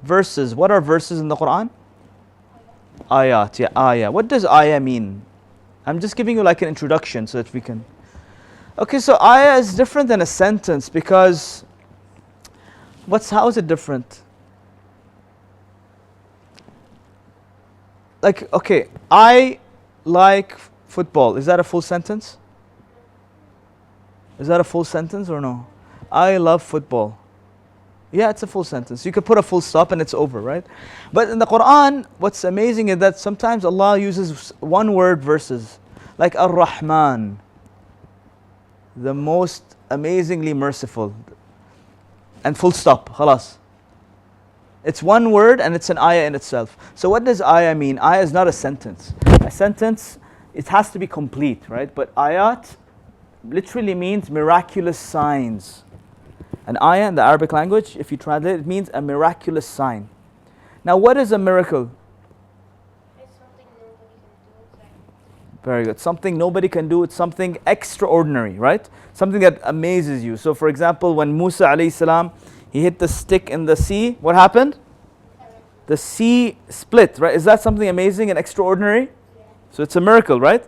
Verses. What are verses in the Quran? Ayat. Yeah, ayah. What does ayah mean? I'm just giving you like an introduction so that we can. Okay, so ayah is different than a sentence because how is it different? Like, okay, I like football. Is that a full sentence? Is that a full sentence or no? I love football. Yeah, it's a full sentence. You could put a full stop and it's over, right? But in the Quran, what's amazing is that sometimes Allah uses one word verses. Like Ar-Rahman, the most amazingly merciful. And full stop, khalas. It's one word and it's an ayah in itself. So what does ayah mean? Ayah is not a sentence. A sentence, it has to be complete, right? But ayat literally means miraculous signs. An ayah in the Arabic language, if you translate it, means a miraculous sign. Now what is a miracle? It's something nobody can do. Very good. Something nobody can do. It's something extraordinary, right? Something that amazes you. So for example, when Musa alayhi salam, he hit the stick in the sea, what happened? The sea split, right? Is that something amazing and extraordinary? Yeah. So it's a miracle, right?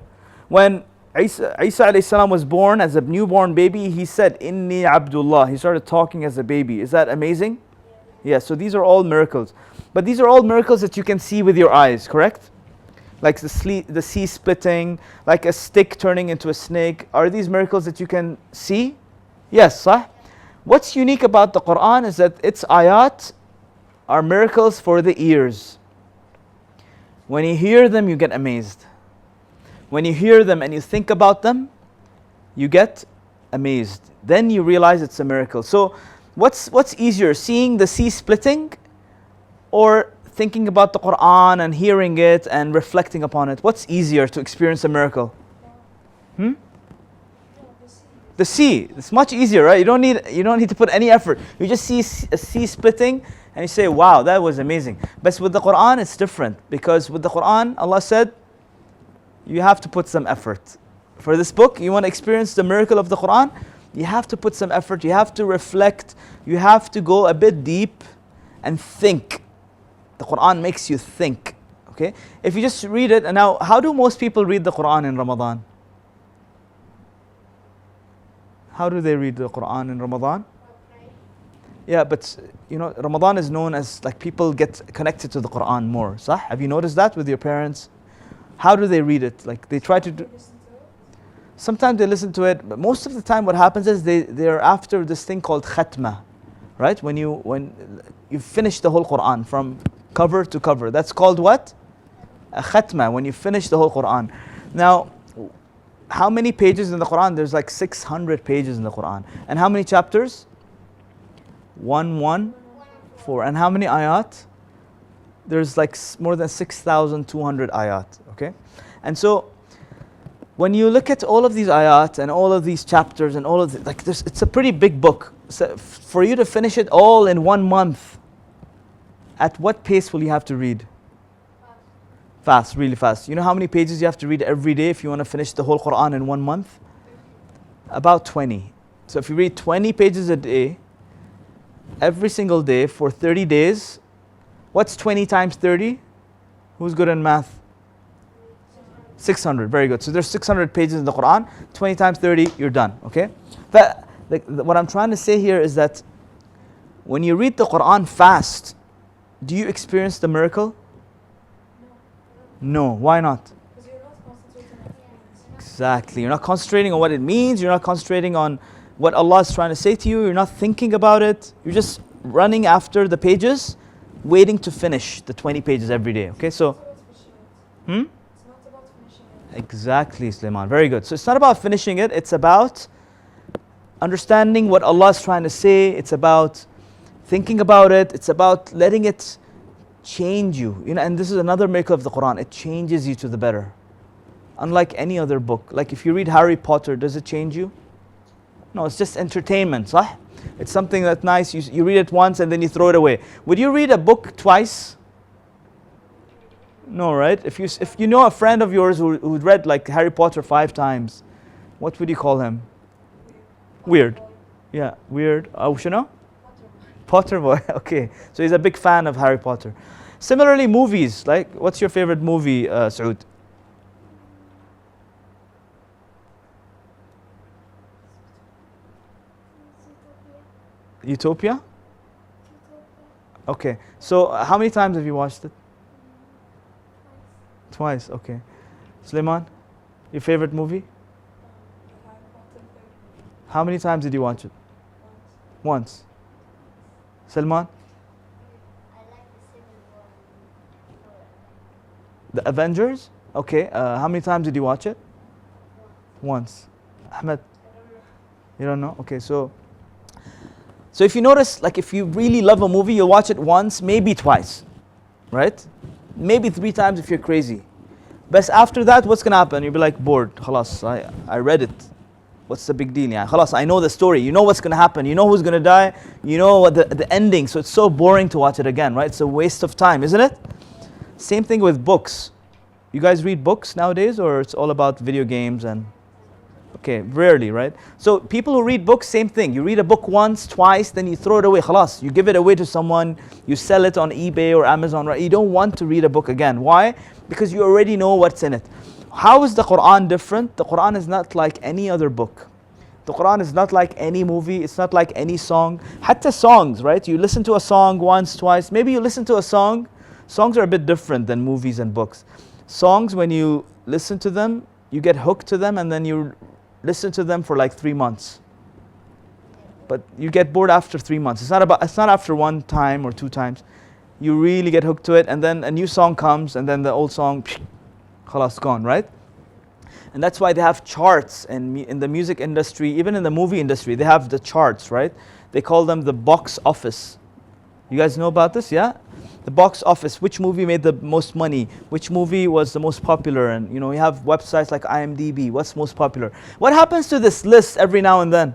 When Isa alayhi salam was born as a newborn baby, he said, Inni Abdullah. He started talking as a baby. Is that amazing? Yeah, so these are all miracles. But these are all miracles that you can see with your eyes, correct? Like the sea splitting, like a stick turning into a snake. Are these miracles that you can see? Yes, sah? What's unique about the Quran is that its ayat are miracles for the ears. When you hear them, you get amazed. When you hear them and you think about them, you get amazed. Then you realize it's a miracle. So what's easier, seeing the sea splitting or thinking about the Quran and hearing it and reflecting upon it? What's easier to experience a miracle? The sea. It's much easier, right? You don't need to put any effort. You just see a sea splitting and you say, wow, that was amazing. But with the Quran, it's different. Because with the Quran, Allah said, you have to put some effort. For this book, you want to experience the miracle of the Quran, you have to put some effort. You have to reflect. You have to go a bit deep and think. The Quran makes you think. Okay? If you just read it, and now, how do most people read the Quran in Ramadan? How do they read the Quran in Ramadan? Yeah, but Ramadan is known as like people get connected to the Quran more. Sah? Have you noticed that with your parents? How do they read it? Like they try to do. Sometimes they listen to it, but most of the time what happens is they're after this thing called khatma, right? When you finish the whole Quran from cover to cover. That's called what? A khatma, when you finish the whole Quran. Now, how many pages in the Quran? There's like 600 pages in the Quran. And how many chapters? 114. And how many ayat? There's like more than 6,200 ayat. Okay? And so, when you look at all of these ayat and all of these chapters and all of it's a pretty big book. So for you to finish it all in 1 month, at what pace will you have to read? Fast, really fast. You know how many pages you have to read every day if you want to finish the whole Quran in 1 month? About 20. So if you read 20 pages a day, every single day for 30 days, what's 20 times 30? Who's good in math? 600, very good. So there's 600 pages in the Quran. 20 times 30, you're done, okay? But what I'm trying to say here is that when you read the Quran fast, do you experience the miracle? No. Why not? Because you're not concentrating on it. Exactly. You're not concentrating on what it means. You're not concentrating on what Allah is trying to say to you. You're not thinking about it. You're just running after the pages, waiting to finish the 20 pages every day. Okay, so... It's not about finishing it. Exactly, Sulaiman. Very good. So it's not about finishing it. It's about understanding what Allah is trying to say. It's about thinking about it. It's about letting it change you. And this is another miracle of the Quran. It changes you to the better. Unlike any other book. Like if you read Harry Potter, does it change you? No, it's just entertainment, صح? It's something that's nice. You read it once and then you throw it away. Would you read a book twice? No, right? If you know a friend of yours who read like Harry Potter 5 times, what would you call him? Weird. Yeah, weird. Oh, you know? Potter boy. Okay, so he's a big fan of Harry Potter. Similarly, movies. Like, what's your favorite movie, Saud? Utopia? Okay. So, how many times have you watched it? Twice. Okay. Suleiman, your favorite movie? How many times did you watch it? Once. Salman? The Avengers? Okay. How many times did you watch it? Once. Ahmed? You don't know? Okay, so if you notice, like if you really love a movie, you'll watch it once, maybe twice. Right? Maybe 3 times if you're crazy. But after that, what's gonna happen? You'll be like bored. Khalas, I read it. What's the big deal? Yeah, khalas, I know the story. You know what's gonna happen. You know who's gonna die. You know what the ending. So it's so boring to watch it again, right? It's a waste of time, isn't it? Same thing with books. You guys read books nowadays, or it's all about video games and... Okay, rarely, right? So people who read books, same thing. You read a book once, twice, then you throw it away. Khalas, you give it away to someone, you sell it on eBay or Amazon, right? You don't want to read a book again. Why? Because you already know what's in it. How is the Quran different? The Quran is not like any other book. The Quran is not like any movie. It's not like any song. Hatta songs, right? You listen to a song once, twice. Maybe you listen to a song. Songs are a bit different than movies and books. Songs, when you listen to them, you get hooked to them, and then you listen to them for like 3 months. But you get bored after 3 months. It's not after 1 time or 2 times. You really get hooked to it, and then a new song comes, and then the old song, khalas, gone, right? And that's why they have charts in the music industry, even in the movie industry, they have the charts, right? They call them the box office. You guys know about this, yeah? The box office, which movie made the most money, which movie was the most popular, and you have websites like IMDb, what's most popular. What happens to this list every now and then?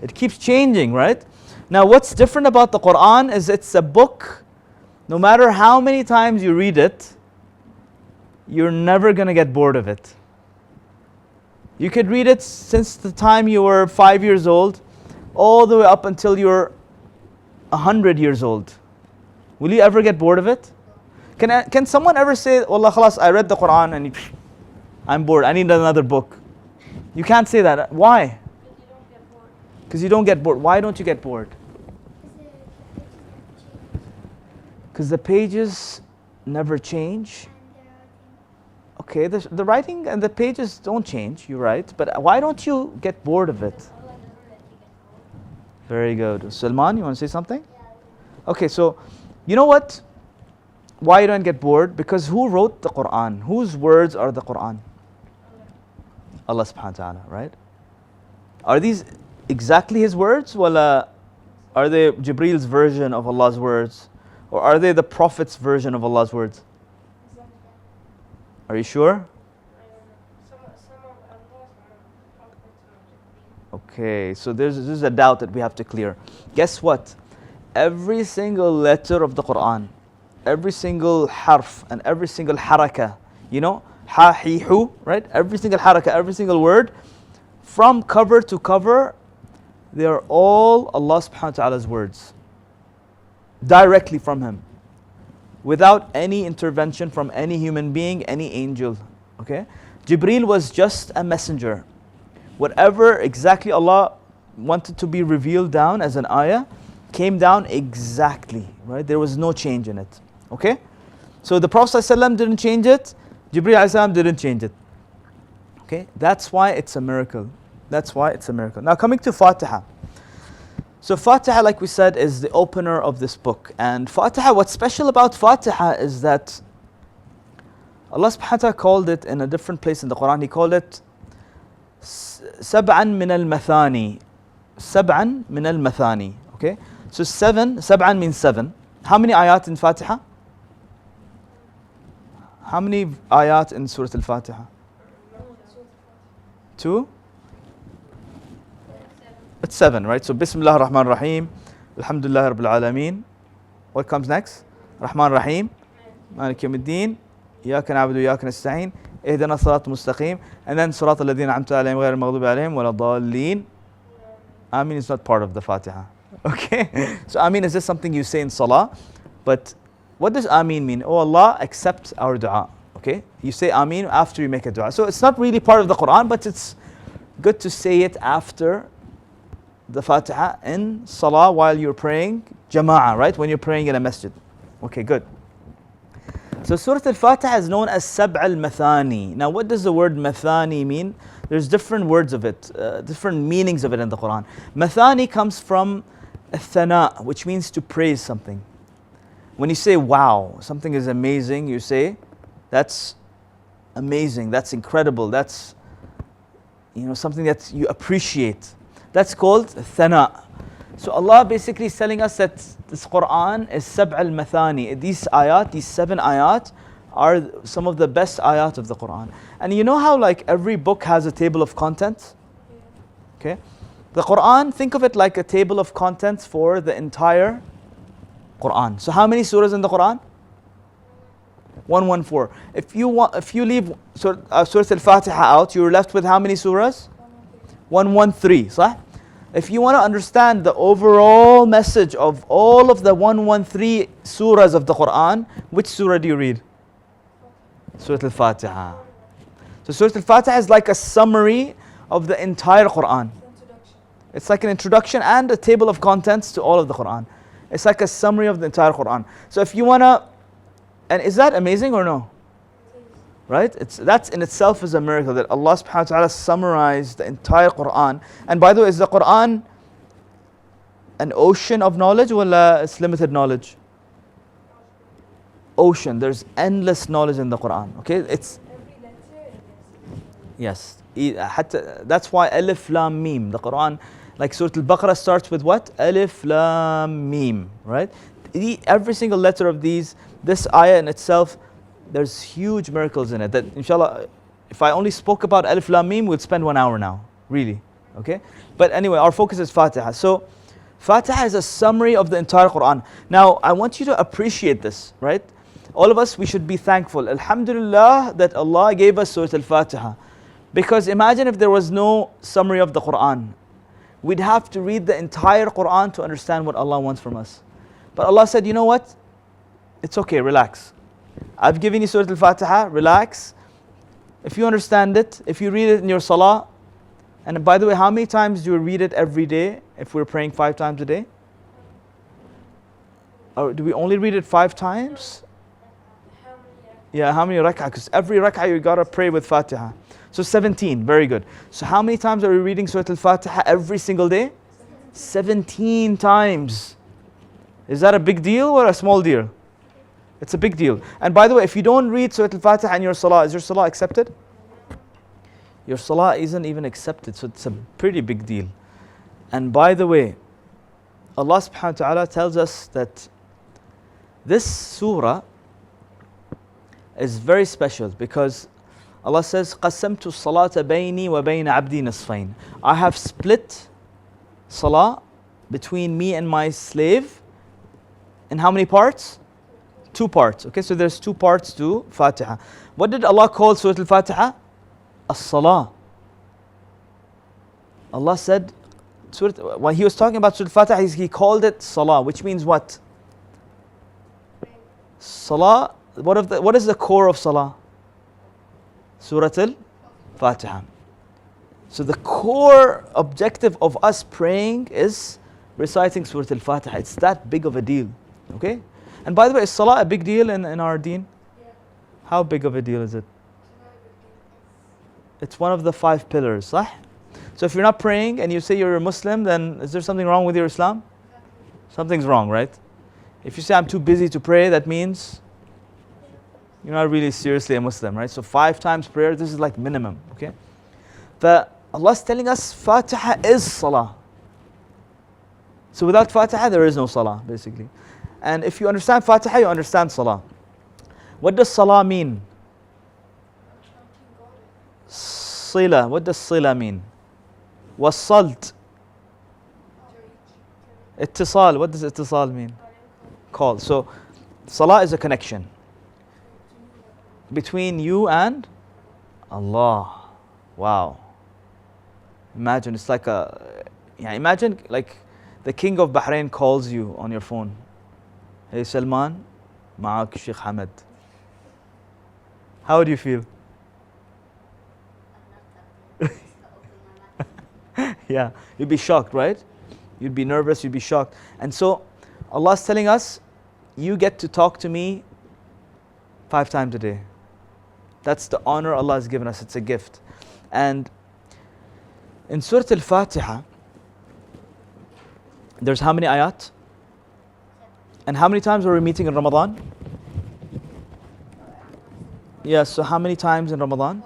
It keeps changing, right? Now what's different about the Quran is it's a book, no matter how many times you read it, you're never going to get bored of it. You could read it since the time you were 5 years old, all the way up until you're 100 years old. Will you ever get bored of it? Can someone ever say, Wallah khalas, I read the Quran and I'm bored, I need another book? You can't say that. Why? Because you don't get bored. Why don't you get bored? Because the pages never change. Okay, the writing and the pages don't change, you're right. But why don't you get bored of it? Very good. Salman, you want to say something? Okay, so you know what? Why you don't get bored? Because who wrote the Quran? Whose words are the Quran? Allah subhanahu wa ta'ala, right? Are these exactly his words? Well, are they Jibreel's version of Allah's words? Or are they the Prophet's version of Allah's words? Are you sure? Okay, so there's a doubt that we have to clear. Guess what? Every single letter of the Quran, every single harf and every single haraka, ha, hi, hu, right? Every single haraka, every single word, from cover to cover, they are all Allah subhanahu wa ta'ala's words. Directly from Him. Without any intervention from any human being, any angel. Okay? Jibreel was just a messenger. Whatever exactly Allah wanted to be revealed down as an ayah, came down exactly, right? There was no change in it. Okay? So the Prophet ﷺ didn't change it, Jibreel ﷺ didn't change it. Okay? That's why it's a miracle. That's why it's a miracle. Now coming to Fatiha. So Fatiha, like we said, is the opener of this book. And Fatiha, what's special about Fatiha is that Allah subhanahu wa ta'ala called it in a different place in the Quran. He called it Sab'an min al-Mathani. Sab'an min al-Mathani. Okay? So Sab'an means 7. How many ayat in Fatiha? How many ayat in Surah Al-Fatiha? 2? It's 7, right? So Bismillah ar-Rahman ar-Rahim, Alhamdulillah Rabbil Alameen. What comes next? Rahman Rahim, Malik Yawmiddin, Iyaka na'budu wa Iyaka nasta'in, Ihdina as-sirat mustaqim, and then Surat alladhina an'amta alayhim ghayr al-maghdubi alayhim wa la-dallin. Amin is not part of the Fatiha. Okay? So Ameen is just something you say in Salah. But what does Ameen mean? Oh Allah, accept our dua. Okay? You say Ameen after you make a dua. So it's not really part of the Quran, but it's good to say it after the Fatiha in Salah while you're praying Jama'ah, right? When you're praying in a masjid. Okay, good. So Surah Al-Fatiha is known as Sab' al-Mathani. Now what does the word Mathani mean? There's different words of it, different meanings of it in the Quran. Mathani comes from Thana, which means to praise something. When you say wow, something is amazing, you say that's amazing, that's incredible, that's something that you appreciate. That's called Thana. So Allah basically is telling us that this Quran is Sab' al-Mathani. These ayat, these 7 ayat are some of the best ayat of the Quran. And you know how like every book has a table of contents? Okay? The Quran, think of it like a table of contents for the entire Quran. So how many surahs in the Quran? 114. If you leave Surah Al-Fatiha out, you're left with how many surahs? 113, صح? If you want to understand the overall message of all of the 113 surahs of the Quran, which surah do you read? Surah Al-Fatiha. So Surah Al-Fatiha is like a summary of the entire Quran. It's like an introduction and a table of contents to all of the Quran. It's like a summary of the entire Quran. So if you want to, and is that amazing or no? Right? That's in itself is a miracle that Allah subhanahu wa ta'ala summarized the entire Quran. And by the way, is the Quran an ocean of knowledge or it's limited knowledge? Ocean. There's endless knowledge in the Quran. Okay? It's yes. That's why Alif Lam Mim. The Quran, like Surah Al-Baqarah starts with what? Alif Lam Mim. Right? Every single letter of this ayah in itself, there's huge miracles in it that inshallah, if I only spoke about Alif Lam Mim, we'd spend 1 hour now, really. Okay? But anyway, our focus is Fatiha. So Fatiha is a summary of the entire Quran. Now, I want you to appreciate this, right? All of us, we should be thankful. Alhamdulillah that Allah gave us Surah Al-Fatiha. Because imagine if there was no summary of the Quran. We'd have to read the entire Quran to understand what Allah wants from us. But Allah said, you know what? It's okay, relax. I've given you Surah Al-Fatiha, relax. If you understand it, if you read it in your salah, and by the way, how many times do you read it every day if we're praying 5 times a day? Or do we only read it 5 times? Yeah, how many rak'ah? Because every rak'ah you gotta pray with Fatiha. So 17, very good. So how many times are we reading Surah Al-Fatiha every single day? 17 times. Is that a big deal or a small deal? It's a big deal. And by the way, if you don't read Surah Al-Fatiha in your salah, is your salah accepted? Your salah isn't even accepted, so it's a pretty big deal. And by the way, Allah subhanahu wa ta'ala tells us that this surah is very special because Allah says, قَسَّمْتُ الصَّلَاةَ بَيْنِي وَبَيْنَ عَبْدِي نَصْفَيْنِ. I have split salah between me and my slave in how many parts? 2 parts. Okay, so there's 2 parts to Fatiha. What did Allah call Surah Al-Fatiha? As-Salah. Allah said, when He was talking about Surah Al-Fatiha, He called it Salah, which means what? Salah, what is the core of Salah? Surah Al-Fatiha. So the core objective of us praying is reciting Surah Al-Fatiha. It's that big of a deal. Okay? And by the way, is Salah a big deal in our deen? Yeah. How big of a deal is it? It's one of the 5 pillars, صح? So if you're not praying and you say you're a Muslim, then is there something wrong with your Islam? Something's wrong, right? If you say I'm too busy to pray, that means you're not really seriously a Muslim, right? So 5 times prayer, this is like minimum, okay? But Allah's telling us Fatiha is Salah. So without Fatiha, there is no Salah, basically. And if you understand Fatiha, you understand Salah. What does Salah mean? Sila. What does Sila mean? Wasalt. Ittisal. What does Ittisal mean? Call. So Salah is a connection between you and Allah. Wow. Imagine it's like imagine like the king of Bahrain calls you on your phone. Hey Salman, معك Sheikh Hamad. How would you feel? Yeah, you'd be shocked, right? You'd be nervous, you'd be shocked. And so Allah is telling us, you get to talk to me 5 times a day. That's the honor Allah has given us. It's a gift. And in Surah Al-Fatiha, there's how many ayat? And how many times are we meeting in Ramadan? Yeah, so how many times in Ramadan?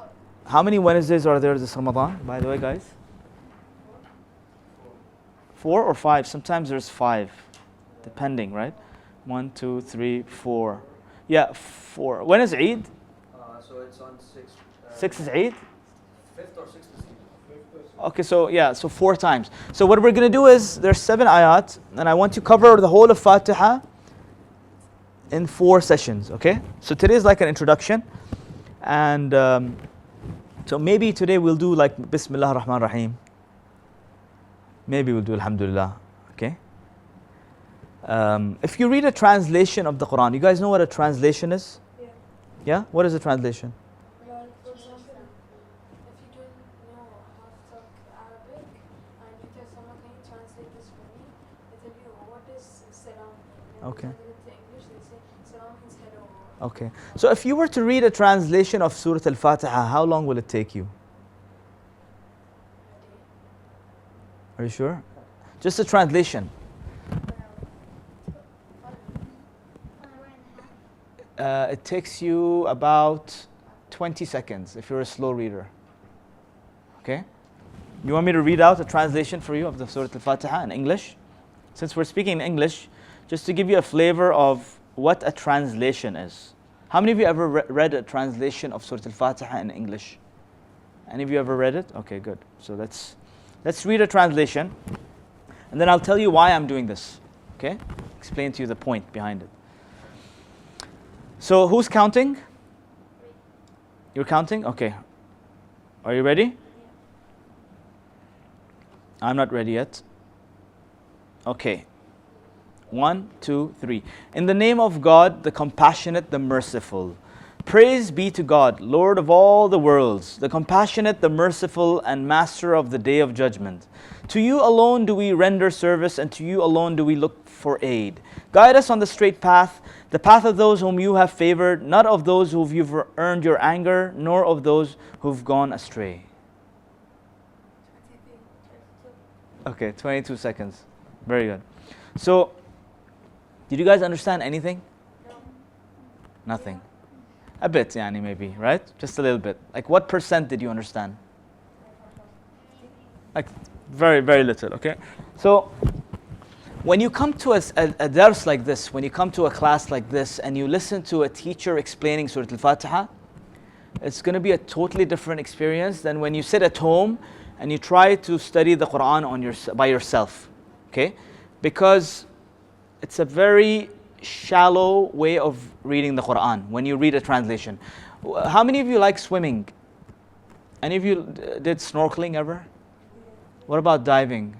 How many Wednesdays are there this Ramadan, by the way, guys? 4 or 5? Sometimes there's 5, depending, right? 1, 2, 3, 4. Yeah, 4. When is Eid? So it's on 6. 6 is Eid? 5th or 6th is Eid. Okay, so yeah, so 4 times. So what we're going to do is, there's 7 ayat, and I want to cover the whole of Fatiha in 4 sessions, okay? So today is like an introduction, and so maybe today we'll do like Bismillah ar-Rahman ar-Rahim. Maybe we'll do Alhamdulillah, okay? If you read a translation of the Quran, you guys know what a translation is? Yeah. Yeah? What is a translation? Like, for example, if you don't know how to talk Arabic and you tell someone, can you translate this for me? They tell you, what is salam? Okay. They translate it to English, they say, salam means hello. Okay. So if you were to read a translation of Surah Al-Fatiha, how long will it take you? Are you sure? Just a translation. It takes you about 20 seconds if you're a slow reader. Okay? You want me to read out a translation for you of the Surah Al-Fatiha in English? Since we're speaking in English, just to give you a flavor of what a translation is. How many of you ever read a translation of Surah Al-Fatiha in English? Any of you ever read it? Okay, good. So let's read a translation, and then I'll tell you why I'm doing this. Okay? Explain to you the point behind it. So who's counting? You're counting? Okay. Are you ready? I'm not ready yet. Okay. 1, 2, 3. In the name of God, the compassionate, the merciful. Praise be to God, Lord of all the worlds, the compassionate, the merciful, and master of the day of judgment. To you alone do we render service, and to you alone do we look for aid. Guide us on the straight path, the path of those whom you have favored, not of those who you've earned your anger, nor of those who've gone astray. Okay, 22 seconds. Very good. So, did you guys understand anything? No. Nothing. A bit, yani maybe, right? Just a little bit. Like what % did you understand? Like very, very little, okay? So, when you come to a dars like this, when you come to a class like this, and you listen to a teacher explaining Surah Al-Fatiha, it's going to be a totally different experience than when you sit at home and you try to study the Quran by yourself, okay? Because it's a very shallow way of reading the Quran when you read a translation. How many of you like swimming? Any of you did snorkeling ever? What about diving?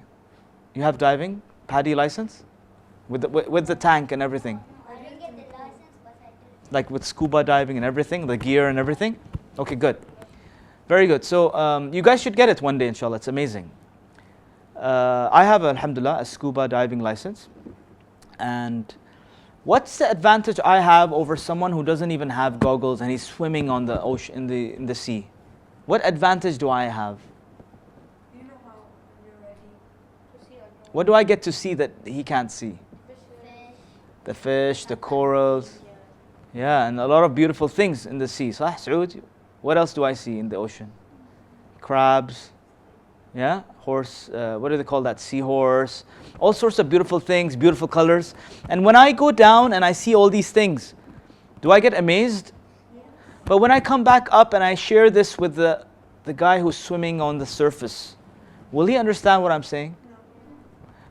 You have diving? PADI license? With the tank and everything? I didn't get the license, but I did. Like with scuba diving and everything, the gear and everything? Okay, good. Very good. So you guys should get it one day, inshallah. It's amazing. I have, alhamdulillah, a scuba diving license. And what's the advantage I have over someone who doesn't even have goggles and he's swimming on the ocean, in the sea? What advantage do I have? You know how you're ready to see or no? What do I get to see that he can't see? Fish. The fish, the corals. Yeah, and a lot of beautiful things in the sea. Sah, Saud? What else do I see in the ocean? Crabs. Yeah, horse, what do they call that? Seahorse. All sorts of beautiful things, beautiful colors. And when I go down and I see all these things, do I get amazed? Yeah. But when I come back up and I share this with the guy who's swimming on the surface, will he understand what I'm saying? No.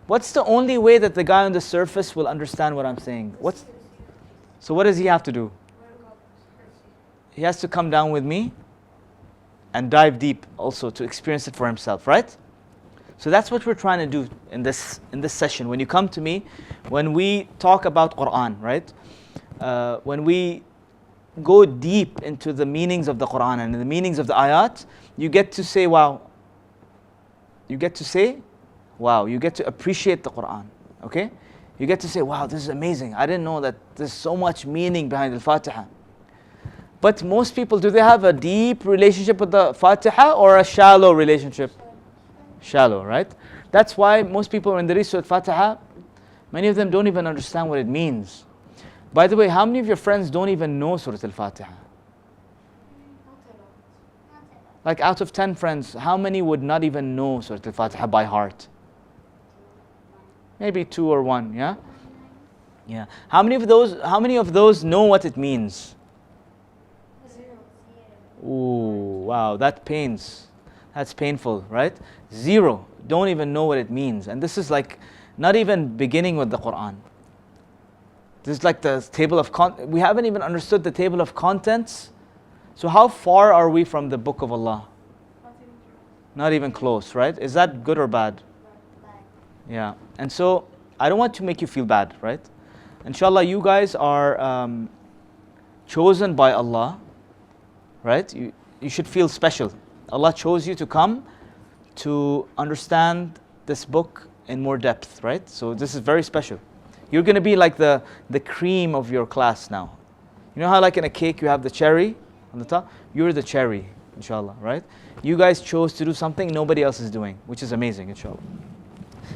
What's the only way that the guy on the surface will understand what I'm saying? So what does he have to do? He has to come down with me and dive deep also to experience it for himself, right? So that's what we're trying to do in this session. When you come to me, when we talk about Quran, right? When we go deep into the meanings of the Quran and the meanings of the ayat, you get to say, wow. You get to say, wow. You get to appreciate the Quran, okay? You get to say, wow, this is amazing. I didn't know that there's so much meaning behind the Fatiha. But most people, do they have a deep relationship with the Fatiha or a shallow relationship? Shallow, right? That's why most people, when they read Surah Fatiha, many of them don't even understand what it means. By the way, how many of your friends don't even know Surah Al-Fatiha? Like out of 10 friends, how many would not even know Surah Al-Fatiha by heart? Maybe 2 or 1, yeah? Yeah. How many of those know what it means? Ooh, wow, that pains. That's painful, right? 0. Don't even know what it means. And this is like not even beginning with the Quran. This is like the table of we haven't even understood the table of contents. So how far are we from the book of Allah? Not even close, right? Is that good or bad? Yeah. And so I don't want to make you feel bad, right? Inshallah, you guys are chosen by Allah, right? You should feel special. Allah chose you to come to understand this book in more depth, right? So this is very special. You're going to be like the cream of your class now. You know how like in a cake you have the cherry on the top? You're the cherry, inshallah, right? You guys chose to do something nobody else is doing, which is amazing, inshallah.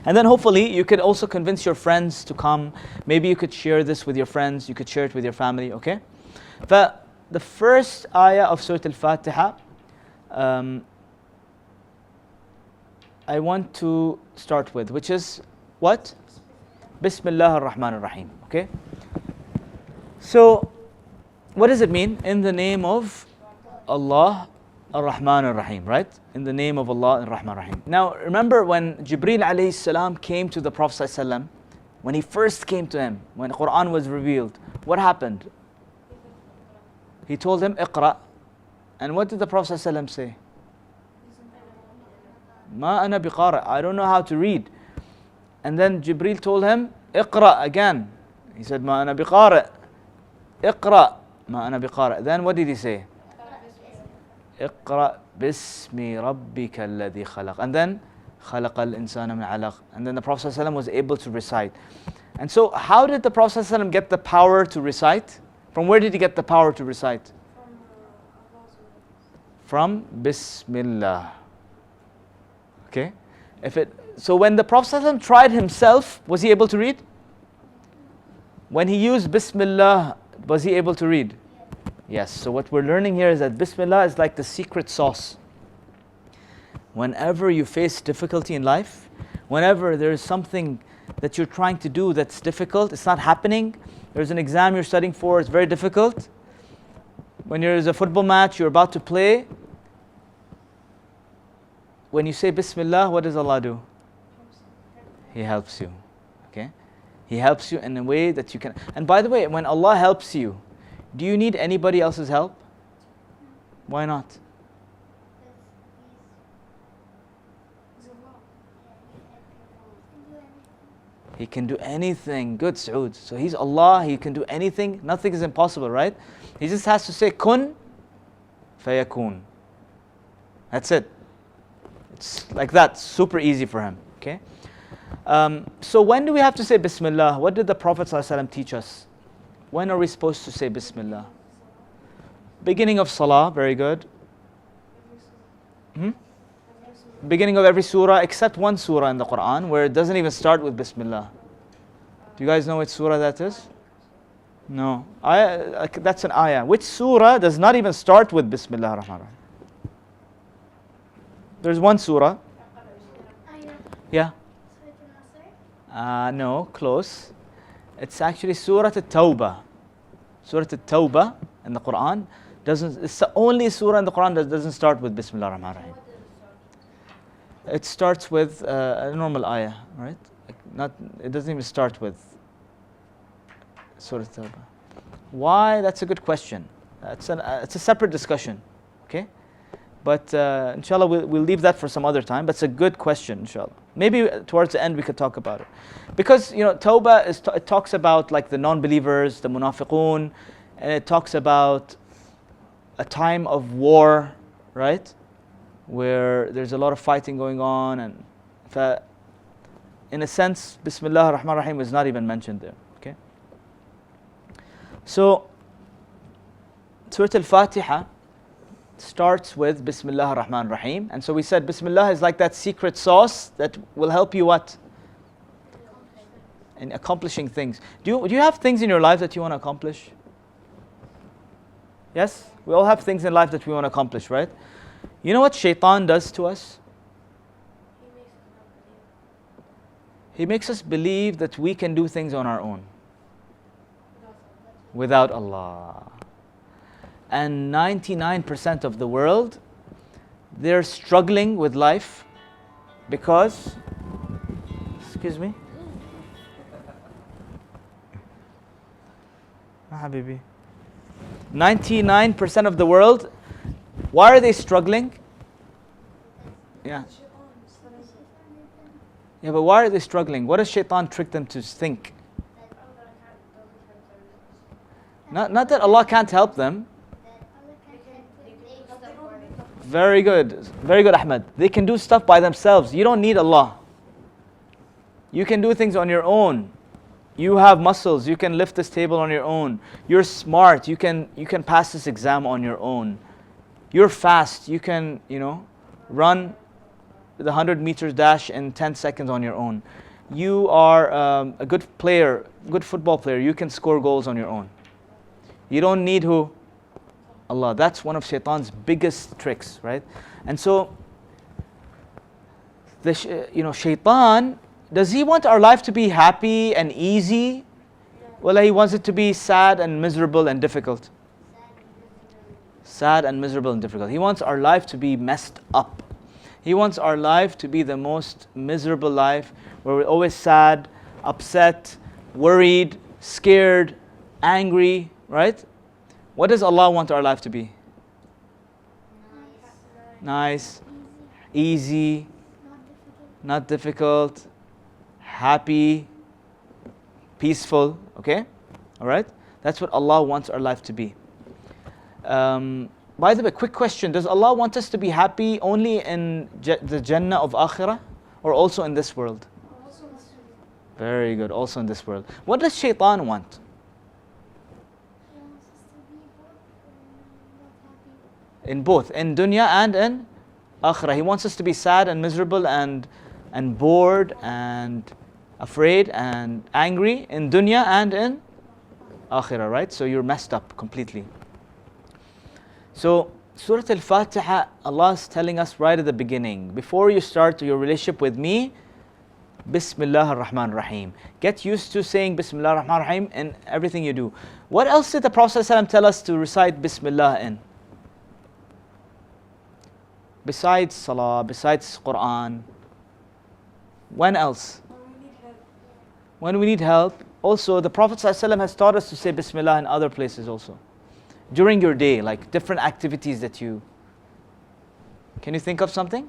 And then hopefully you could also convince your friends to come. Maybe you could share this with your friends. You could share it with your family, okay? But the first ayah of Surah Al-Fatiha, I want to start with, which is what? Bismillah ar-Rahman ar-Rahim, okay? So, what does it mean? In the name of Allah ar-Rahman ar-Rahim, right? In the name of Allah ar-Rahman ar-Rahim. Now, remember when Jibreel alayhi salam came to the Prophet sallam, when he first came to him, when Quran was revealed, what happened? He told him, Iqra. And what did the Prophet sallam say? Ma ana biqara. I don't know how to read. And then Jibreel told him, Iqra again. He said, Ma ana biqara. Iqra. Ma ana biqara. Then what did he say? Iqra bismi rabbika alladhi khalaq. And then خلق الإنسان من علق. And then the Prophet ﷺ was able to recite. And so how did the Prophet ﷺ get the power to recite? From where did he get the power to recite? From Bismillah. Okay? So when the Prophet ﷺ tried himself, was he able to read? When he used Bismillah, was he able to read? Yes. So what we're learning here is that Bismillah is like the secret sauce. Whenever you face difficulty in life, whenever there is something that you're trying to do that's difficult, it's not happening, there's an exam you're studying for, it's very difficult. When there's a football match you're about to play, when you say Bismillah, what does Allah do? He helps you. Okay? He helps you in a way that you can. And by the way, when Allah helps you, do you need anybody else's help? Why not? He can do anything. Good, Saud. So He's Allah, He can do anything. Nothing is impossible, right? He just has to say, Kun fayakun. That's it. It's like that, super easy for Him. Okay? So when do we have to say Bismillah? What did the Prophet ﷺ teach us? When are we supposed to say Bismillah? Beginning of Salah, very good. Beginning of every surah, except one surah in the Quran where it doesn't even start with Bismillah. Do you guys know which surah that is? No. That's an ayah. Which surah does not even start with Bismillah ar-Rahman ar-Rahim? There's one surah. Yeah. No, close. It's actually Surah At-Tawbah. Surah At-Tawbah in the Quran it's the only surah in the Quran that doesn't start with Bismillah ar-Rahman ar-Rahim. It starts with a normal ayah, right? It doesn't even start with Surah At-Tawbah. Why? That's a good question. It's a separate discussion. Okay? But inshallah, we'll leave that for some other time. But it's a good question, inshallah. Maybe towards the end we could talk about it. Because, tawbah, it talks about like the non-believers, the munafiqun, and it talks about a time of war, right? Where there's a lot of fighting going on. And in a sense, Bismillah ar-Rahman ar-Rahim is not even mentioned there. Okay. So, Surah Al-Fatiha starts with Bismillah ar-Rahman ar-Rahim. And so we said Bismillah is like that secret sauce that will help you what? In accomplishing things. Do you have things in your life that you want to accomplish? Yes? We all have things in life that we want to accomplish, right? You know what shaitan does to us? He makes us believe that we can do things on our own. Without Allah. And 99% of the world, they're struggling with life because, excuse me, Habibi. 99% of the world, why are they struggling? Yeah. Yeah, but why are they struggling? What does shaitan trick them to think? Not that Allah can't help them. Very good. Very good, Ahmed. They can do stuff by themselves. You don't need Allah. You can do things on your own. You have muscles. You can lift this table on your own. You're smart. You can pass this exam on your own. You're fast. You can, run the 100 meters dash in 10 seconds on your own. You are a good player, good football player. You can score goals on your own. You don't need who? Allah. That's one of shaitan's biggest tricks, right? And so, shaitan, does he want our life to be happy and easy? Well, he wants it to be sad and miserable and difficult. Sad and miserable and difficult. He wants our life to be messed up. He wants our life to be the most miserable life, where we're always sad, upset, worried, scared, angry, right? What does Allah want our life to be? Nice, easy, not difficult, happy, peaceful, okay? All right? That's what Allah wants our life to be. By the way, quick question. Does Allah want us to be happy only in the Jannah of Akhirah or also in this world? Very good, also in this world. What does shaitan want? In both, in dunya and in akhirah. He wants us to be sad and miserable and bored and afraid and angry in dunya and in akhirah, right? So you're messed up completely. So Surah Al-Fatiha, Allah is telling us right at the beginning, before you start your relationship with me, Bismillah ar-Rahman ar-Rahim. Get used to saying Bismillah ar-Rahman ar-Rahim in everything you do. What else did the Prophet ﷺ tell us to recite Bismillah in? Besides Salah, besides Quran. When else? When we need help. Also, the Prophet ﷺ has taught us to say Bismillah in other places also. During your day, like different activities that you... Can you think of something?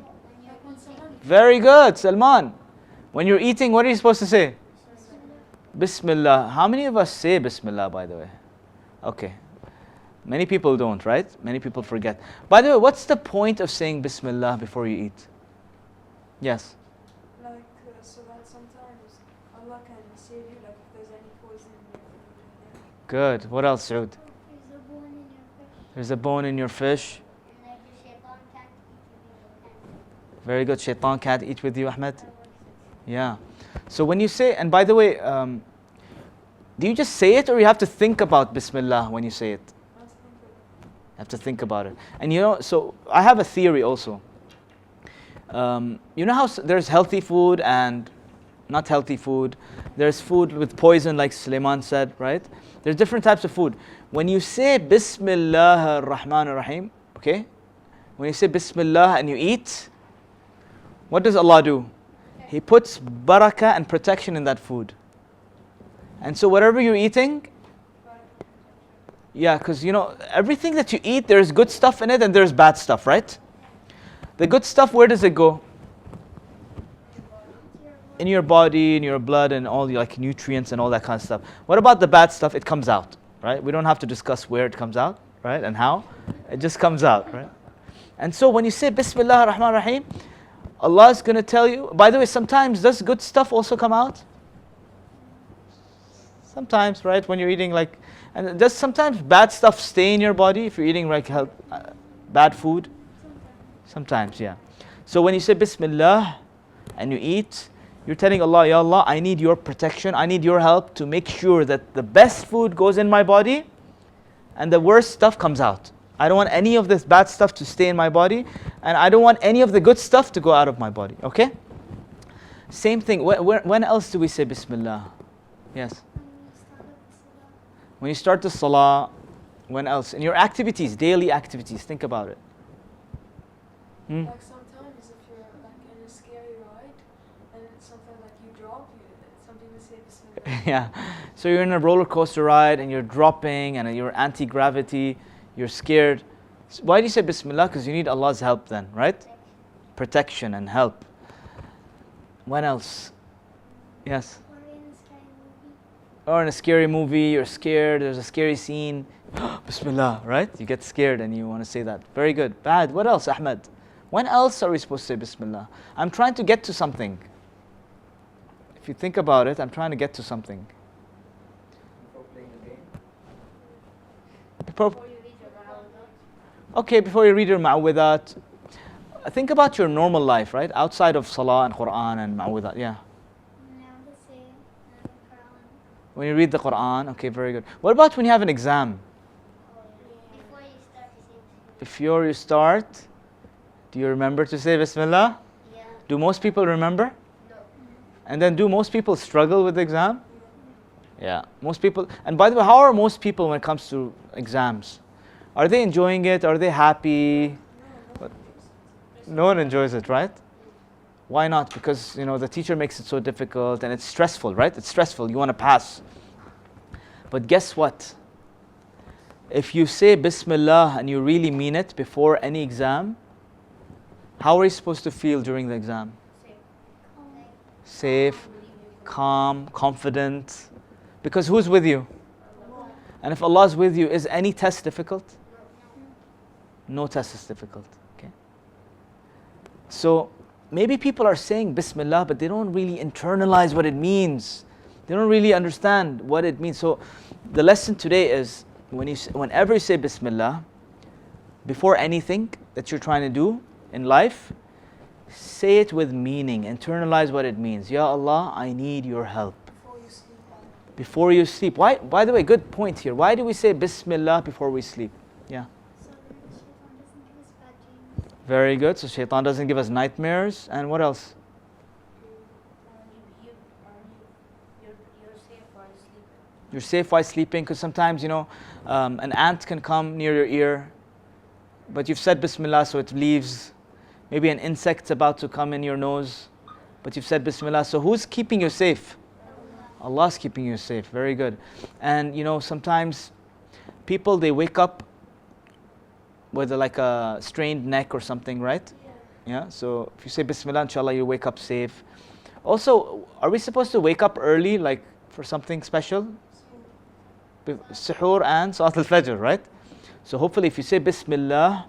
Very good, Salman. When you're eating, what are you supposed to say? Bismillah. How many of us say Bismillah, by the way? Okay. Many people don't, right? Many people forget. By the way, what's the point of saying Bismillah before you eat? Yes? Like, so that sometimes Allah can save you, like if there's any poison in your food. Good. What else, Saud? There's a bone in your fish. There's a bone in your fish. And like the shaitan can't eat with you. Very good. Shaitan can't eat with you, Ahmed? Yeah. So when you say, and by the way, do you just say it or you have to think about Bismillah when you say it? You have to think about it. And so I have a theory also. You know how there's healthy food and not healthy food? There's food with poison, like Suleiman said, right? There's different types of food. When you say Bismillah ar-Rahman ar-Rahim, okay? When you say Bismillah and you eat, what does Allah do? He puts barakah and protection in that food. And so whatever you're eating, yeah, because everything that you eat, there's good stuff in it and there's bad stuff, right? The good stuff, where does it go? In your body, in your blood, and all the like nutrients and all that kind of stuff. What about the bad stuff? It comes out, right? We don't have to discuss where it comes out, right? And how. It just comes out, right? And so when you say Bismillah ar-Rahman ar-Rahim, Allah is going to tell you. By the way, sometimes does good stuff also come out? Sometimes, right? When you're eating like, and does sometimes bad stuff stay in your body if you're eating like bad food? Sometimes, yeah. So when you say Bismillah and you eat, you're telling Allah, Ya Allah, I need your protection, I need your help to make sure that the best food goes in my body and the worst stuff comes out. I don't want any of this bad stuff to stay in my body, and I don't want any of the good stuff to go out of my body, okay? Same thing, when else do we say Bismillah? Yes? When you start the salah, when else? In your activities, daily activities, think about it. Like sometimes if you're like in a scary ride and something like you drop, something to say Bismillah. Yeah. So you're in a roller coaster ride and you're dropping and you're anti-gravity, you're scared. So why do you say Bismillah? Because you need Allah's help then, right? Protection and help. When else? Yes? Or in a scary movie, you're scared, there's a scary scene. Bismillah, right? You get scared and you want to say that. Very good. Bad. What else, Ahmed? When else are we supposed to say Bismillah? I'm trying to get to something. If you think about it, I'm trying to get to something. Before playing the game. Okay, before you read your ma'awidat, think about your normal life, right? Outside of Salah and Quran and ma'awidat, yeah. When you read the Quran, okay, very good. What about when you have an exam? Before you start, do you remember to say Bismillah? Yeah. Do most people remember? No. And then do most people struggle with the exam? Yeah, most people. And by the way, how are most people when it comes to exams? Are they enjoying it? Are they happy? No one enjoys it, right? Why not? Because the teacher makes it so difficult and it's stressful, right? It's stressful. You want to pass. But guess what? If you say Bismillah and you really mean it before any exam, how are you supposed to feel during the exam? Safe, calm, confident. Because who's with you? And if Allah is with you, is any test difficult? No test is difficult. Okay. So maybe people are saying Bismillah, but they don't really internalize what it means. They don't really understand what it means. So the lesson today is whenever you say Bismillah, before anything that you're trying to do in life, say it with meaning. Internalize what it means. Ya Allah, I need your help. Before you sleep. Why? By the way, good point here. Why do we say Bismillah before we sleep? Yeah. So that the shaitan doesn't give us bad dreams. Very good. So shaitan doesn't give us nightmares. And what else? You're safe while sleeping. You're safe while sleeping, because sometimes, an ant can come near your ear, but you've said Bismillah, so it leaves. Maybe an insect's about to come in your nose, but you've said Bismillah. So who's keeping you safe? Allah's keeping you safe. Very good. And sometimes people, they wake up with like a strained neck or something, right? Yeah. So if you say Bismillah, inshallah, you wake up safe. Also, are we supposed to wake up early, like for something special? Suhoor and Salat al-Fajr, right? So hopefully if you say Bismillah,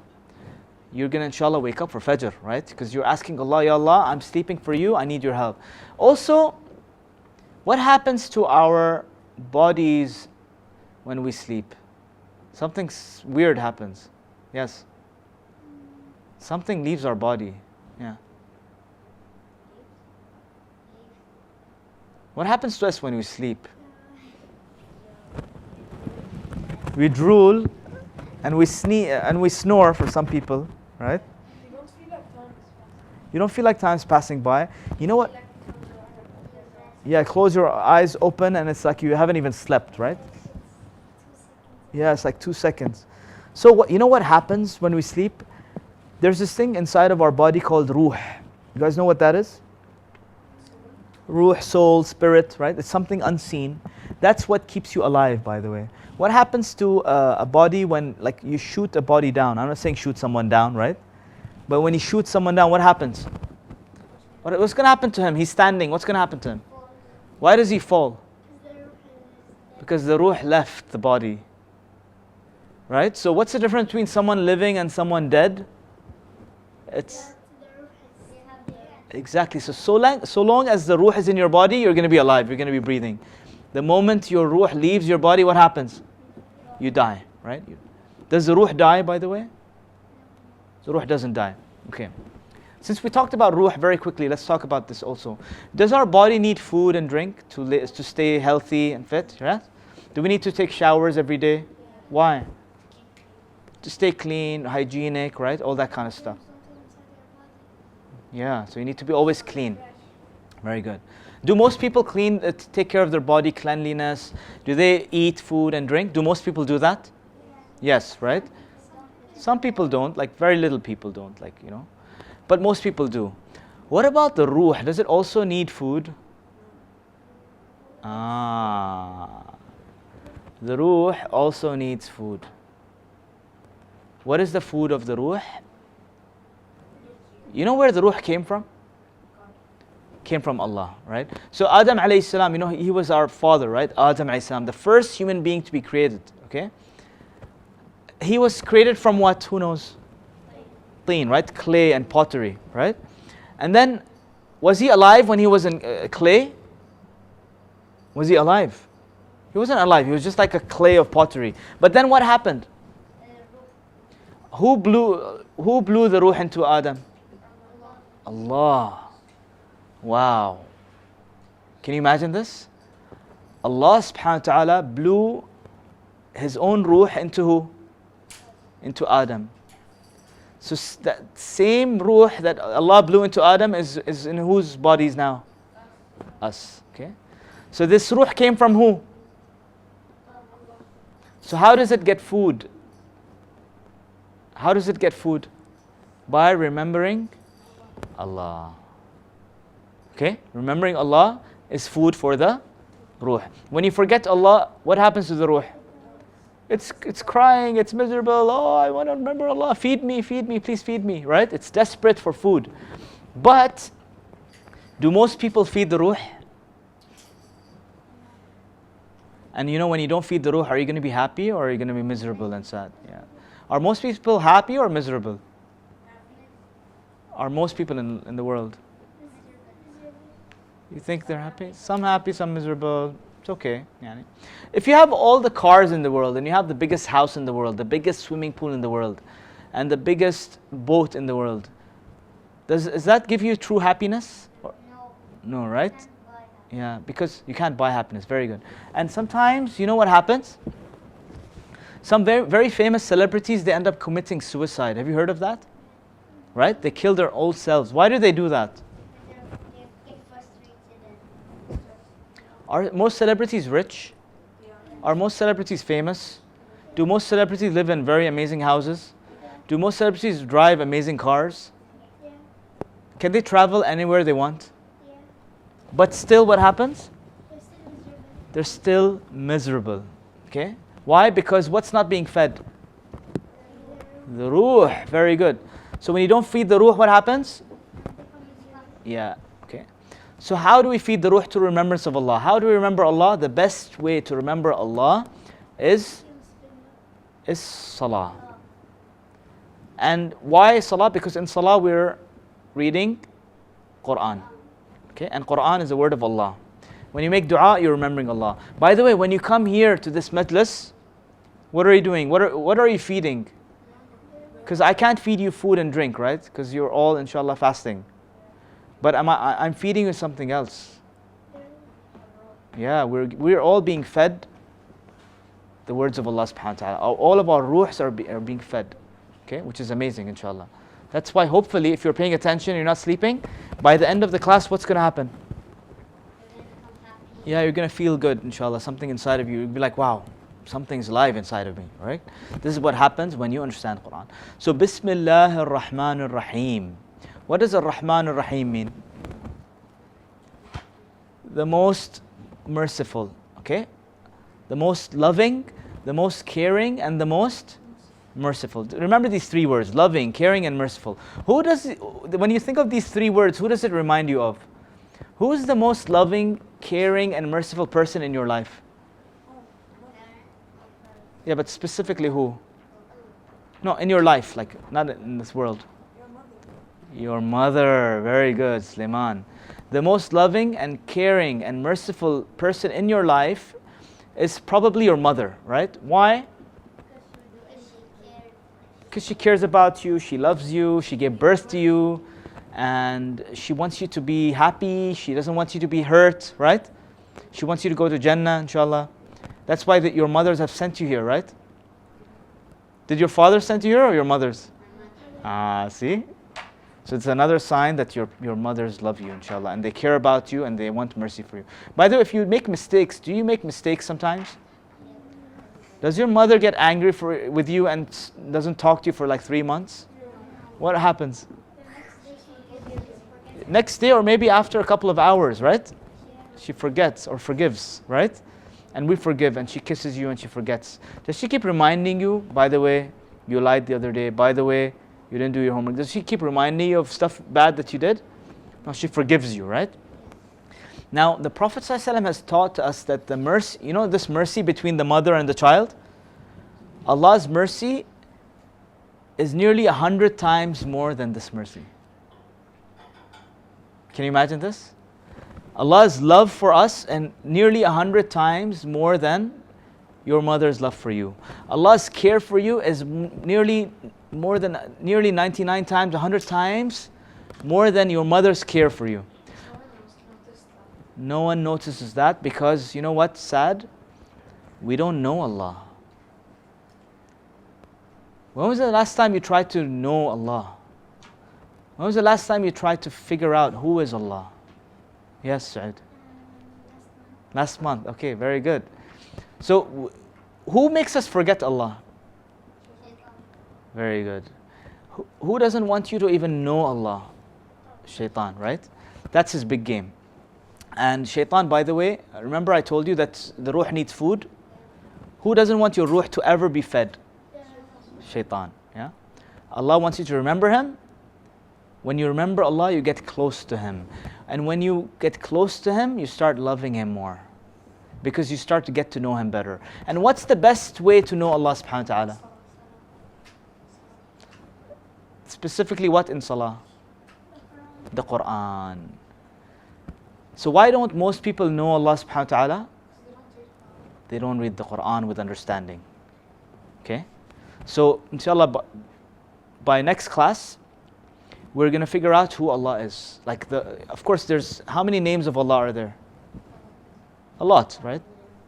you're going to inshallah wake up for Fajr, right? Because you're asking Allah, Ya Allah, I'm sleeping for you, I need your help. Also, what happens to our bodies when we sleep? Something weird happens. Yes? Something leaves our body. Yeah. What happens to us when we sleep? We drool and we snore for some people, right? You don't feel like time is passing. You don't feel like time's passing by. You know what? Yeah, close your eyes open and it's like you haven't even slept, right? Yeah, it's like 2 seconds. So you know what happens when we sleep? There's this thing inside of our body called ruh. You guys know what that is? Ruh, soul, spirit, right? It's something unseen. That's what keeps you alive, by the way. What happens to a body when, like, you shoot a body down? I'm not saying shoot someone down, right? But when he shoots someone down, what happens? What's going to happen to him? He's standing. What's going to happen to him? Why does he fall? Because the ruh left the body. Right? So what's the difference between someone living and someone dead? It's exactly. So long as the ruh is in your body, you're going to be alive. You're going to be breathing. The moment your ruh leaves your body, what happens? You die. Right? Does the ruh die, by the way? The ruh doesn't die. Okay. Since we talked about ruh very quickly, let's talk about this also. Does our body need food and drink to stay healthy and fit? Yes? Do we need to take showers every day? Why? To stay clean, hygienic, right? All that kind of stuff. Yeah, so you need to be always clean. Very good. Do most people take care of their body cleanliness? Do they eat food and drink? Do most people do that? Yes, right? Some people don't, like very little people don't, like, you know. But most people do. What about the ruh? Does it also need food? The ruh also needs food. What is the food of the ruh? You know where the ruh came from? Came from Allah, right? So Adam alayhi salam, you know, he was our father, right? Adam alayhi salam, the first human being to be created, okay? He was created from what? Who knows? Teen, right? Clay and pottery, right? And then, was he alive when he was in clay? Was he alive? He wasn't alive. He was just like a clay of pottery. But then what happened? Who blew the ruh into Adam? Allah. Wow. Can you imagine this? Allah subhanahu wa ta'ala blew His own ruh into who? Into Adam. So that same ruh that Allah blew into Adam is in whose bodies now? Us. Okay. So this ruh came from who? So how does it get food? How does it get food? By remembering Allah. Okay? Remembering Allah is food for the ruh. When you forget Allah, what happens to the ruh? It's crying, it's miserable. Oh, I want to remember Allah. Feed me, please feed me. Right? It's desperate for food. But do most people feed the ruh? And you know, when you don't feed the ruh, are you going to be happy or are you going to be miserable and sad? Yeah. Are most people happy or miserable? Are most people in the world? You think they're happy? Some happy, some miserable. It's okay. Yani. If you have all the cars in the world and you have the biggest house in the world, the biggest swimming pool in the world, and the biggest boat in the world, does that give you true happiness? No, right? Yeah, because you can't buy happiness. Very good. And sometimes, you know what happens? Some very, very famous celebrities, they end up committing suicide. Have you heard of that? Right? They kill their old selves. Why do they do that? Are most celebrities rich? Are most celebrities famous? Do most celebrities live in very amazing houses? Do most celebrities drive amazing cars? Can they travel anywhere they want? But still, what happens? They're still miserable. Okay? Why? Because what's not being fed? The ruh. Very good. So when you don't feed the ruh, what happens? Yeah. Okay. So how do we feed the ruh to remembrance of Allah? How do we remember Allah? The best way to remember Allah is salah. And why salah? Because in salah we're reading Quran. Okay? And Quran is the word of Allah. When you make dua, you're remembering Allah. By the way, when you come here to this majlis, what are you doing? What are you feeding? Because I can't feed you food and drink, right? Because you're all, inshallah, fasting. But I'm feeding you something else. Yeah, we're all being fed the words of Allah subhanahu wa ta'ala. All of our ruhs are being fed. Okay, which is amazing, inshallah. That's why hopefully if you're paying attention, you're not sleeping, by the end of the class, what's going to happen? Yeah, you're going to feel good, inshallah. Something inside of you, you'll be like, wow, something's alive inside of me, right? This is what happens when you understand Quran. So, Bismillah ar-Rahman ar-Rahim. What does ar-Rahman ar-Rahim mean? The most merciful, okay? The most loving, the most caring, and the most merciful. Remember these three words: loving, caring, and merciful. When you think of these three words, who does it remind you of? Who is the most loving, caring, and merciful person in your life? Yeah, but specifically who? No, in your life, like not in this world. Your mother. Very good, Suleiman. The most loving and caring and merciful person in your life is probably your mother, right? Why? Because she cares about you, she loves you, she gave birth to you, and she wants you to be happy, she doesn't want you to be hurt, right? She wants you to go to Jannah, inshallah. That's why your mothers have sent you here, right? Did your father send you here or your mothers? See? So it's another sign that your mothers love you, inshallah, and they care about you and they want mercy for you. By the way, if you make mistakes, do you make mistakes sometimes? Does your mother get angry with you and doesn't talk to you for like 3 months? What happens? Next day or maybe after a couple of hours, right? She forgets or forgives, right? And we forgive and she kisses you and she forgets. Does she keep reminding you, by the way, you lied the other day, by the way, you didn't do your homework? Does she keep reminding you of stuff bad that you did? No, she forgives you, right? Now, the Prophet ﷺ has taught us that the mercy, you know this mercy between the mother and the child? Allah's mercy is nearly 100 times more than this mercy. Can you imagine this? Allah's love for us and nearly 100 times more than your mother's love for you. Allah's care for you is nearly 99 times, 100 times more than your mother's care for you. No one notices that because you know what's sad? We don't know Allah. When was the last time you tried to know Allah? When was the last time you tried to figure out who is Allah? Yes, Said. Last month. Okay, very good. So, who makes us forget Allah? Very good. Who doesn't want you to even know Allah? Shaitan, right? That's his big game. And Shaitan, by the way, remember I told you that the ruh needs food? Who doesn't want your ruh to ever be fed? Shaitan, yeah? Allah wants you to remember Him. When you remember Allah, you get close to Him. And when you get close to Him, you start loving Him more. Because you start to get to know Him better. And what's the best way to know Allah subhanahu wa ta'ala? Specifically what in Salah? The Quran. So why don't most people know Allah subhanahu wa ta'ala? They don't read the Quran with understanding. Okay? So inshallah, by next class, we're going to figure out who Allah is. Of course, there's, how many names of Allah are there? A lot, right?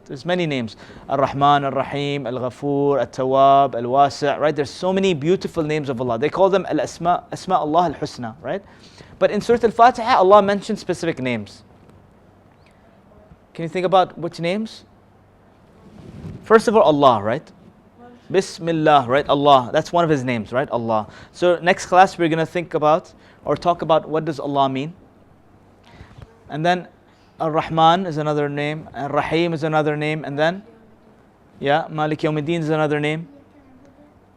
There's many names. Ar-Rahman, Ar-Rahim, Al-Ghafur, Al-Tawwab, Al-Wasi', right? There's so many beautiful names of Allah. They call them Al-Asma Allah Al-Husna, right? But in Surah Al-Fatiha, Allah mentioned specific names. Can you think about which names? First of all, Allah, right? Bismillah, right? Allah. That's one of His names, right? Allah. So next class we're going to think about or talk about what does Allah mean. And then Ar-Rahman is another name. Ar-Rahim is another name. And then, Malik Yawmiddin is another name.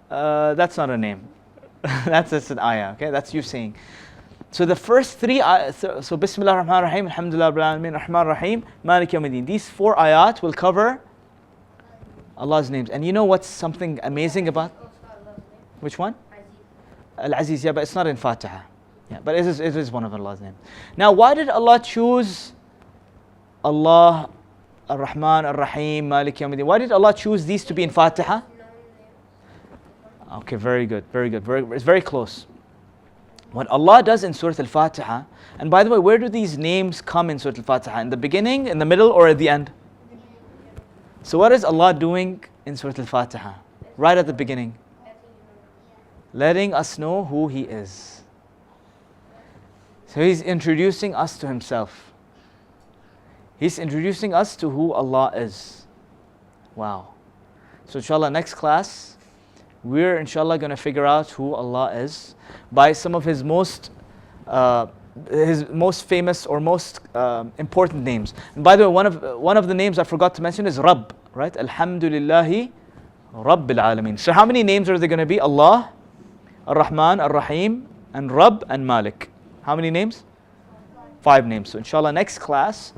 That's not a name. That's an ayah, okay? That's you saying. So the first three, so Bismillah ar-Rahman ar-Rahim, Alhamdulillah Rabbil Alameen, Rahman ar-Rahim, Malik Yawmiddin. These 4 ayat will cover Allah's names. And you know what's something amazing about? Which one? Al-Aziz, yeah, but it's not in Fatiha. Yeah, but it is one of Allah's names. Now, why did Allah choose Allah, Ar-Rahman, Ar-Rahim, Malik Yawmiddin? Why did Allah choose these to be in Fatiha? Okay, very good, very good. It's very close. What Allah does in Surah Al-Fatiha, and by the way, where do these names come in Surah Al-Fatiha? In the beginning, in the middle, or at the end? So what is Allah doing in Surah Al-Fatiha? Right at the beginning. Letting us know who He is. So He's introducing us to Himself. He's introducing us to who Allah is. Wow. So inshallah, next class, we're inshallah going to figure out who Allah is by some of His most famous or most important names. And by the way, one of the names I forgot to mention is Rabb, right? Alhamdulillahi Rabbil Alameen. So how many names are there going to be? Allah, Ar-Rahman, Ar-Rahim, and Rabb and Malik. How many names? 5 names. So inshallah next class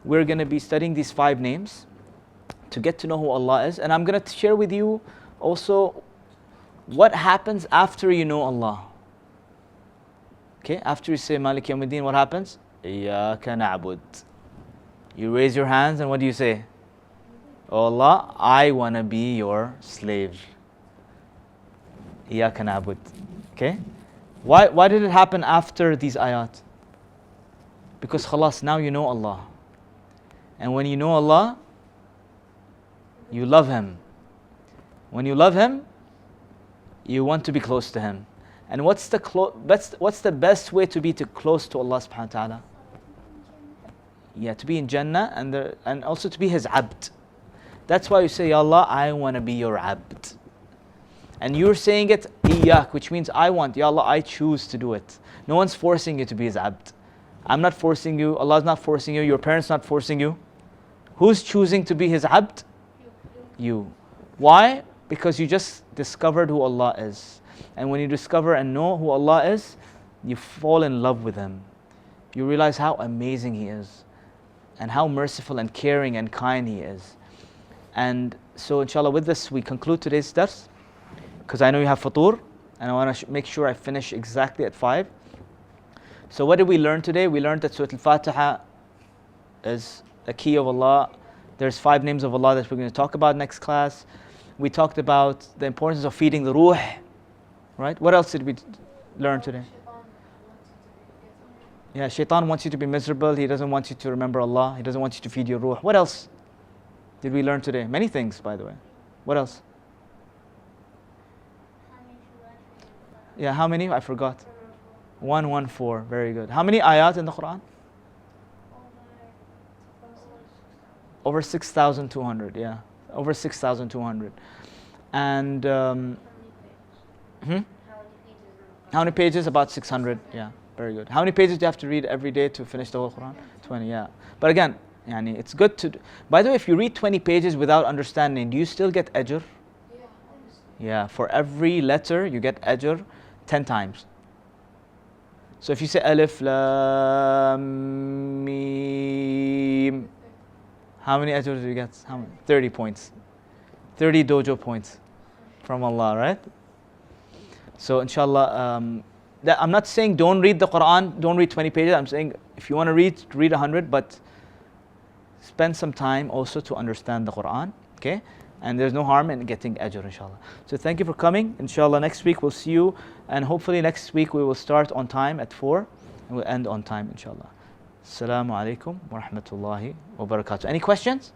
we're going to be studying these 5 names to get to know who Allah is. And I'm going to share with you also what happens after you know Allah. Okay, after you say Malik Yawmiddin, what happens? Iyyaka na'bud. You raise your hands and what do you say? Oh Allah, I want to be your slave. Iyyaka na'bud. Okay? Why did it happen after these ayat? Because khalas, now you know Allah. And when you know Allah, you love Him. When you love Him, you want to be close to Him. And what's the best way to be close to Allah subhanahu wa ta'ala? Yeah, to be in Jannah and also to be His abd. That's why you say, Ya Allah, I want to be your abd. And you're saying it, Iyyak, which means I want. Ya Allah, I choose to do it. No one's forcing you to be His abd. I'm not forcing you. Allah's not forcing you. Your parents not forcing you. Who's choosing to be His abd? You. Why? Because you just discovered who Allah is. And when you discover and know who Allah is, you fall in love with Him. You realize how amazing He is. And how merciful and caring and kind He is. And so inshallah with this we conclude today's dars. Because I know you have fatur. And I want to make sure I finish exactly at 5. So what did we learn today? We learned that Surah Al-Fatiha is a key of Allah. There's 5 names of Allah that we're going to talk about next class. We talked about the importance of feeding the ruh. Right? What else did we learn today? Yeah, shaitan wants you to be miserable. He doesn't want you to remember Allah. He doesn't want you to feed your ruh. What else did we learn today? Many things, by the way. What else? Yeah, how many? I forgot. 114. Very good. How many ayat in the Quran? Over 6,200. Yeah, over 6,200. And how many pages? About 600. Yeah, very good. How many pages do you have to read every day to finish the whole Quran? 20. Yeah. But again, yani, it's good to. By the way, if you read 20 pages without understanding, do you still get ajr? Yeah. For every letter, you get ajr 10 times. So if you say alif, lam, mim, how many ajrs do you get? 30 points. 30 dojo points from Allah, right? So inshallah, I'm not saying don't read the Quran, don't read 20 pages. I'm saying if you want to read 100, but spend some time also to understand the Quran, okay? And there's no harm in getting ajr, inshallah. So thank you for coming. Inshallah, next week we'll see you. And hopefully next week we will start on time at 4 and we'll end on time, inshallah. Assalamu alaikum wa rahmatullahi wa barakatuh. Any questions?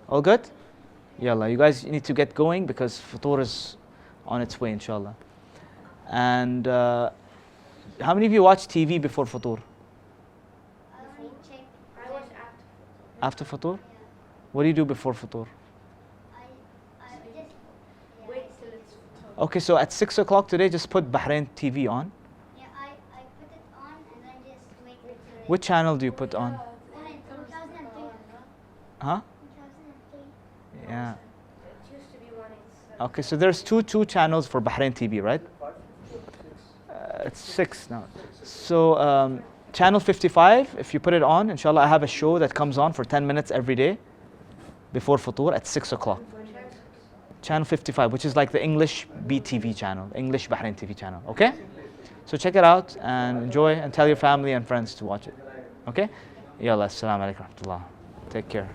All good? Yallah, you guys need to get going because futur is on its way, inshallah. And how many of you watch TV before futur? I was After futur? What do you do before futur? wait till it's Okay, so at 6 o'clock today, just put Bahrain TV on. Yeah, I put it on and then just wait till it. Which channel do you put on? 2003. Huh? 2003. Yeah. It used to be 187. Okay, so there's two channels for Bahrain TV, right? It's 6 now. So channel 55, if you put it on, inshallah, I have a show that comes on for 10 minutes every day before futur at 6 o'clock. Channel 55, which is like the English BTV channel, English Bahrain TV channel. Okay? So check it out and enjoy and tell your family and friends to watch it. Okay? Yallah, assalamu alaikum wa rahmatullah. Take care.